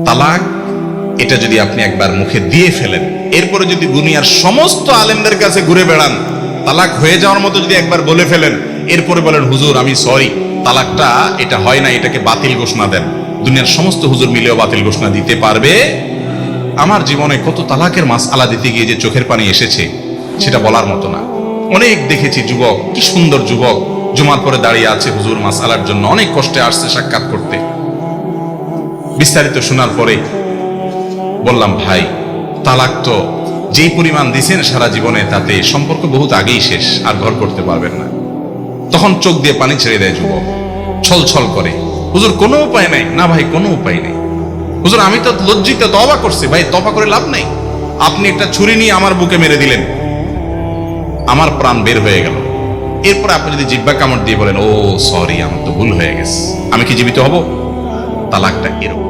তালাক এটা যদি আপনি একবার মুখে দিয়ে ফেলেন, এরপরে যদি দুনিয়ার সমস্ত আলেমদের কাছে ঘুরে বেড়ান, তালাক হয়ে যাওয়ার মতো যদি একবার বলে ফেলেন, এরপরে বলেন হুজুর আমি সরি, তালাকটা এটা হয় না, এটাকে বাতিল ঘোষণা দেন, দুনিয়ার সমস্ত হুজুর মিলেও বাতিল ঘোষণা দিতে পারবে? আমার জীবনে কত তালাকের মাসআলা দিতে গিয়ে যে চোখের পানি এসেছে সেটা বলার মতো না। অনেক দেখেছি যুবক, কি সুন্দর যুবক, জুমার পরে দাঁড়িয়ে আছে হুজুর মাসআলার জন্য, অনেক কষ্টে আসছে সাক্ষাৎ করতে। বিস্তারিত শোনার পরে বললাম, ভাই তালাক তো যেই পরিমাণ দিছেন সারা জীবনে, তাতে সম্পর্ক বহুত আগেই শেষ, আর ঘর করতে পারবেন না। তখন চোখ দিয়ে পানি ছেড়ে দেয় যুবক, ছল ছল করে, হুজুর কোনো উপায় নাই? না ভাই কোনো উপায় নেই। হুজুর আমি তো লজ্জিত, তওবা করছি। ভাই তওবা করে লাভ নাই, আপনি একটা ছুরি নিয়ে আমার বুকে মেরে দিলেন, আমার প্রাণ বের হয়ে গেল। এরপরে আপনি যদি জিহ্বা কামড় দিয়ে বলেন ও সরি আমার তো ভুল হয়ে গেছে, আমি কি জীবিত হব? তালাকটা এরকম।